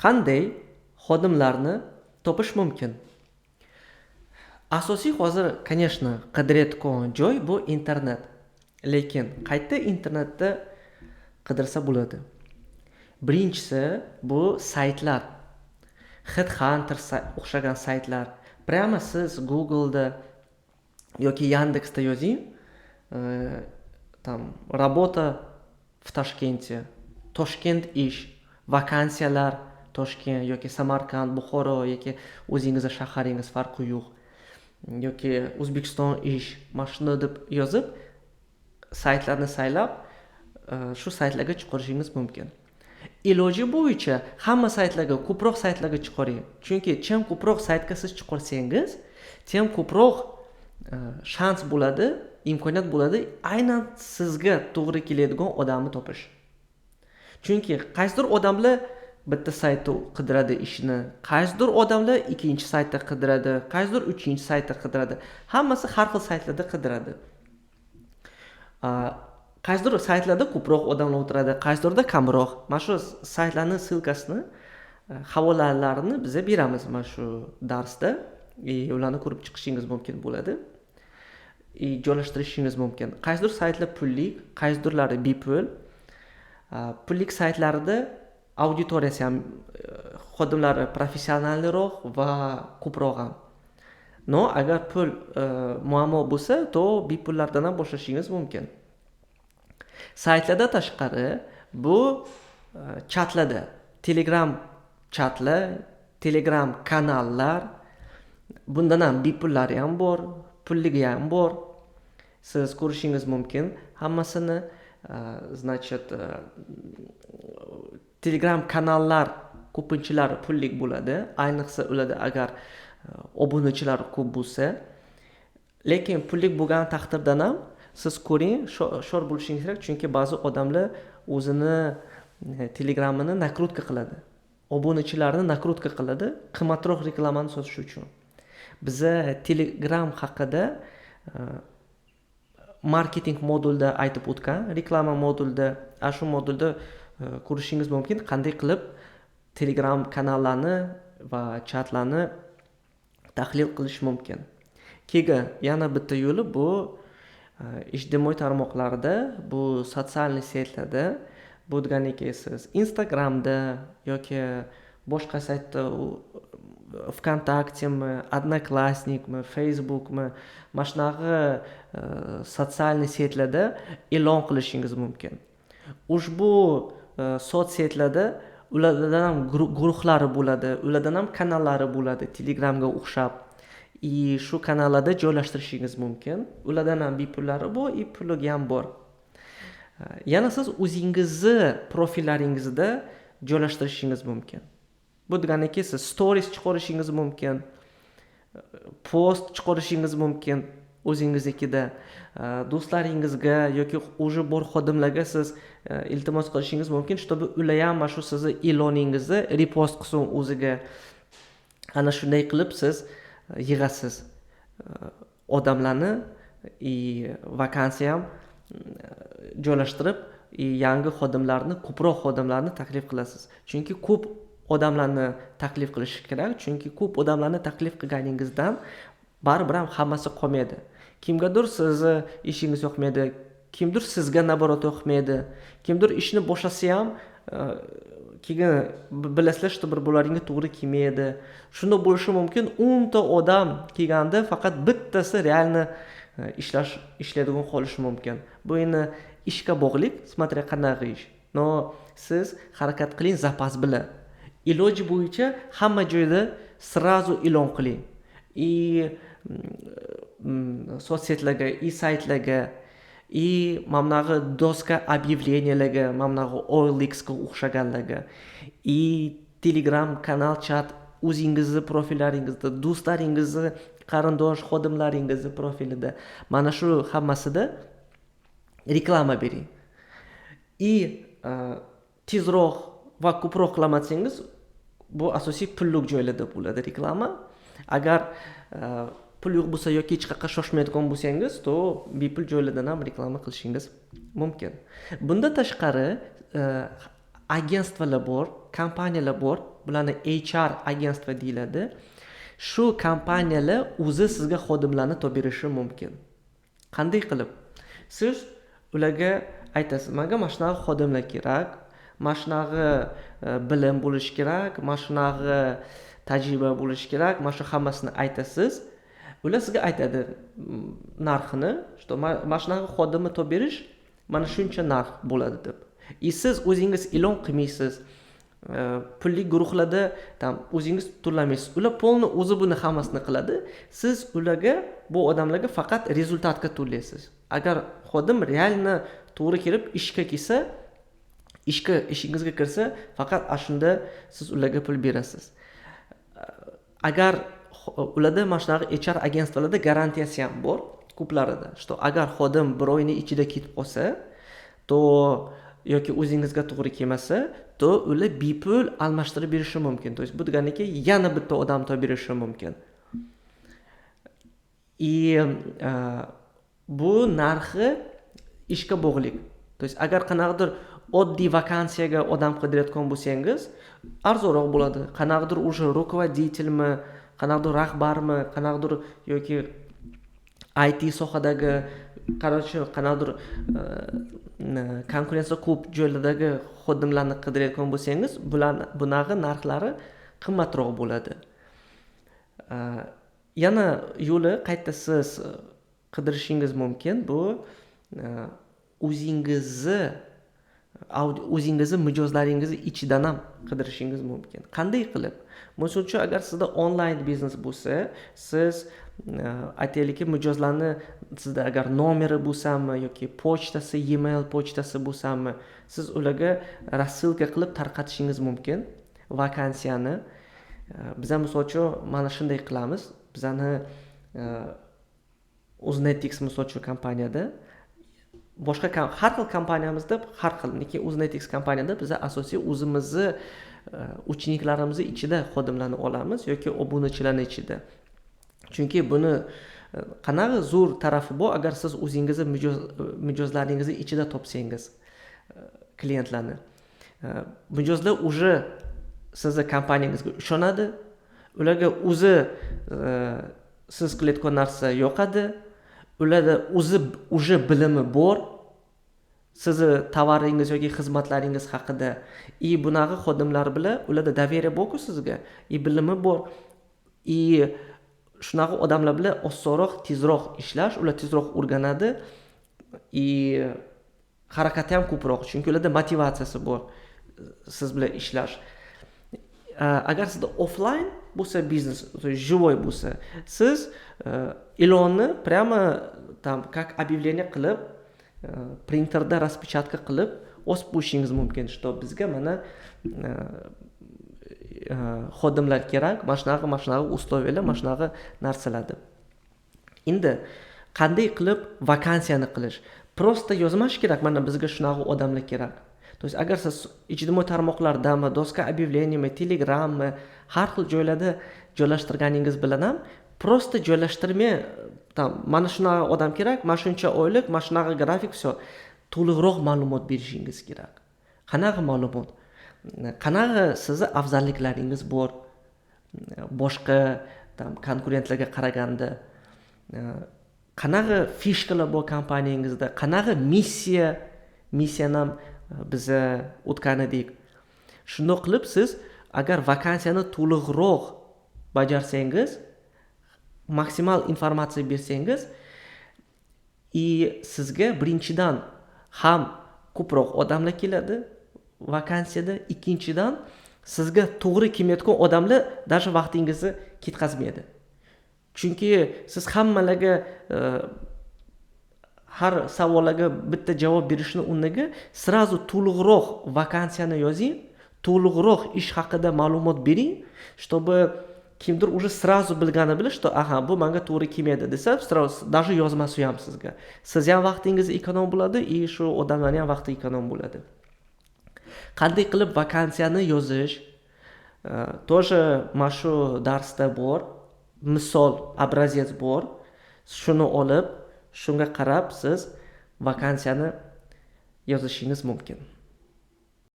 qanday xodimlarni topish mumkin? Asosiy hozir, конечно, qidirayotgan joy bu internet. Lekin qayerda internetda qidirsa bo'ladi? Birinchisi bu saytlar. Headhunter o'xshagan saytlar. Prямо siz Google'da yoki Яндексda yozing, там работа в Toshkentda, Toshkent ish, vakansiyalar Toshkent yoki Samarqand, Buxoro yoki o'zingizning shaharingiz farqi yo'q. Yoki O'zbekiston ish, mana shuni deb yozib, saytlarni saylab, shu saytlarga chiqarishingiz mumkin. Iloji bo'yicha hamma saytlarga, ko'proq saytlarga chiqaring. Chunki чем ko'proq saytga siz chiqarsangiz, tem ko'proq shans bo'ladi, imkoniyat bo'ladi aynan sizga to'g'ri keladigan odamni topish. Chunki qaysidir odamlar bitta saytda qidiradi ishni, qaysidir odamlar ikkinchi saytda qidiradi, qaysidir uchinchi saytda qidiradi. Hammasi har xil saytlarda qidiradi. Qaysidir saytlarda ko'proq odamlar o'tiradi, qaysidirda kamroq. Mana shu saytlarning silkasini, havolalarini biz beramiz mana shu darsda. Ularni ko'rib chiqishingiz mumkin bo'ladi. Joylashtirishingiz mumkin. Qaysidir saytlar pullik, qaysidirlari bepul. Pullik saytlarida auditoriyasi ham xodimlari professionalroq va ko'proq ham. No, agar pul muammo bo'lsa, to bepullardan ham boshlashingiz mumkin. Saytlarda tashqari bu chatlarda, Telegram chatlar, Telegram kanallar, bundan ham bepullari ham bor, pulligi ham bor. Siz ko'rishingiz mumkin hammasini. Значит, Telegram kanallar ko'pinchilari pullik bo'ladi, ayniqsa ularda agar obunachilar ko'p bo'lsa. Lekin pullik bo'lgan taqdirda ham siz ko'ring, shor bo'lishingiz kerak, chunki ba'zi odamlar o'zini Telegramini nakrutka qiladi. Obunachilarni nakrutka qiladi, qimmatroq reklamani sotish uchun. Biza Telegram haqida marketing modulda aytib o'tgan, reklama modulda, shu modulda ko'rishingiz mumkin, qanday qilib Telegram kanallarni va chatlarni tahlil qilish mumkin. Keyin yana bitta yo'li bu ijtimoiy tarmoqlarda, bu sotsial saytlarda, bu deganiki siz Instagramda yoki boshqa saytda VKontaktemi, Одноклассникmi, Facebookmi, mana shunaqa sotsial saytlarda e'lon qilishingiz mumkin. Ushbu sotsaytlarda ulardan ham guruhlari bo'ladi, ulardan ham kanallari bo'ladi, Telegramga o'xshab. Shu kanallarda joylashtirishingiz mumkin. Ulardan ham bepullari bor, pulligi ham bor. Yana siz o'zingizni profillaringizda joylashtirishingiz mumkin. Bu deganiki siz stories chiqarishingiz mumkin, post chiqarishingiz mumkin o'zingiznikida, do'stlaringizga yoki o'zi bor xodimlarga siz iltimos qilishingiz mumkin, чтобы ular ham mana shu sizni e'loningizni repost qilsin o'ziga. Ana shunday qilib siz yig'asiz odamlarni, vakansiya ham joylashtirib, yangi xodimlarni, ko'proq xodimlarni taklif qilasiz. Chunki ko'p odamlarni taklif qilish kerak, chunki ko'p odamlarni taklif qilganingizdan baribir ham hammasi qolmaydi. Kimgadir sizni ishingiz yoqmaydi, kimdir sizga naborot yoqmaydi, kimdir ishni boshlasa ham keyin bilasizlar, что bir bo'laringga to'g'ri kelmaydi. Shunda bo'lishi mumkin, 10 ta odam kelganda faqat bittasi realni ishlaydigan qolishi mumkin. Bu endi ishga bog'liq, смотря qanaqa ish. No, siz harakat qiling zapas bilan. Iloji bo'yicha hamma joyda srazu e'lon qiling. Sotsaytlarga, saytlarga, mamnag'i doska объявленияларga, mamnag'i OLX-ga o'xshaganlarga, Telegram kanal chat o'zingizni profillaringizda, do'stlaringizni, qarindosh xodimlaringizni profilida, mana shu hammasida reklama bering. Tezroq va ko'proq qilamatsangiz, bu asosiy pullik joylarda bo'ladi reklama. Agar pul yo'q bo'lsa yoki hech qayerga shoshmayotgan bo'lsangiz, to bepul joylardan ham reklama qilishingiz mumkin. Bundan tashqari, agentstvalar bor, kompaniyalar bor. Bularni HR agentstva deyiladi. Shu kompaniyalar o'zi sizga xodimlarni topib berishi mumkin. Qanday qilib? Siz ularga aytasiz, menga mana shunaqa xodimlar kerak, mana shunaqa bilim bo'lishi kerak, mana shunaqa tajriba bo'lishi kerak, mana shu hammasini aytasiz. Ular sizga aytadi narxini, что mana shunaqa xodimni topib berish mana shuncha narx bo'ladi deb. Siz o'zingiz e'lon qilmaysiz. Pulli guruhlarda o'zingiz turlamaysiz. Ular polni o'zi buni hammasini qiladi. Siz ularga, bu odamlarga faqat rezultatga to'laysiz. Agar xodim realni to'g'ri kelib ishga kelsa, ishingizga kirsa, faqat shunda siz ularga pul berasiz. Agar ularda mana shunaqa HR agentstvalarda garantiyasi ham bor, ko'plarida, что agar xodim bir oyni ichida ketib qolsa, to yoki o'zingizga to'g'ri kelmasa, to ular bepul almashtirib berishi mumkin. То есть bu deganiki yana bitta odam topib berishi mumkin. Bu narxi ishga bog'liq. То есть agar qanaqadir oddiy vakansiyaga odam qidirayotgan bo'lsangiz, arzonroq bo'ladi. Qanaqadir уже rukovodителmi, qanaqadir rahbarmi, qanaqadir yoki IT sohadagi, qanaqadir konkurensiya ko'p joylardagi xodimlarni qidirayotgan bo'lsangiz, bunaqa narxlari qimmatroq bo'ladi. Yana yo'li qayta siz qidirishingiz mumkin, bu o'zingizni mijozlaringizni ichidan ham qidirishingiz mumkin. Qanday qilib? Misol uchun agar sizda onlayn biznes bo'lsa, siz aytaylikki mijozlarni sizda agar nomeri bo'lsami yoki pochtasi, email pochtasi bo'lsami, siz ularga rassilka qilib tarqatishingiz mumkin vakansiyani. Biz ham misol uchun mana shunday qilamiz. Bizani Uznetix misol uchun kompaniyada boshqa har xil kompaniyamizda har xil, lekin Uznetix kompaniyada biz asosiy o'zimizni ucheniklarimizni ichida xodimlarni olamiz yoki obunachilarni ichida. Chunki buni qanaqa zo'r tarafi bor, agar siz o'zingizni mijozlaringizni ichida topsangiz klientlarni. Mijozlar уже sizni kompaniyangizga ishonadi. Ularga o'zi siz qilayotgan narsa yoqadi. Ularda o'zi уже bilimi bor. Sizni tovaringiz yoki xizmatlaringiz haqida. Bunaqa xodimlar bilan ularda daveriya bor-ku sizga. Bilimi bor. Shunaqa odamlar bilan osonroq, tezroq ishlash, ular tezroq o'rganadi. Harakati ham ko'proq, chunki ularda motivatsiyasi bor siz bilan ishlash. Agar sizda offline bo'lsa biznes, живой bo'lsa, siz e'lonni прямо как объявление qilib, printerda распечатка qilib osib qo'yishingiz mumkin, что bizga mana xodimlar kerak, mana shunaqa условиялар, mana shunaqa narsalar deb. Endi qanday qilib vakansiyani qilish? Просто yozmash kerak, mana bizga shunaqa odamlar kerak. То есть agar siz ijtimoiy tarmoqlardami, doska объявлениями, Telegrammi, har xil joylarda joylashtirganingiz bilan ham просто joylashtirmay, mana shunaqa odam kerak, mana shuncha oylik, mana shunaqa grafik, все, to'liqroq ma'lumot berishingiz kerak. Qanaqa ma'lumot? Qanaqa sizni afzalliklaringiz bor? Boshqa konkurentlarga qaraganda qanaqa fishkalar bor kompaniyangizda? Qanaqa missiyani ham biz o'tgan edik. Shunday qilib siz agar vakansiyani to'liqroq bajarsangiz, maksimal informatsiya bersangiz, sizga birinchidan ham ko'proq odamlar keladi vakansiyada, ikkinchidan sizga to'g'ri kelmayotgan odamlar даже vaqtingizni ketkazmaydi. Chunki siz hammalarga har savollarga bitta javob berishni o'rniga sразу to'liqroq vakansiyani yozing, to'liqroq ish haqida ma'lumot bering, чтобы kimdir уже сразу bilgani bilan, что aha, bu menga to'g'ri kelmaydi desa, sразу даже yozmasa ham sizga. Siz ham vaqtingiz ekonom bo'ladi, shu odamlarning ham vaqti ekonom bo'ladi. Qanday qilib vakansiyani yozish? Тоже mana shu darsda bor, misol, obrazец bor. Shuni olib, shunga qarab siz vakansiyani yozishingiz mumkin.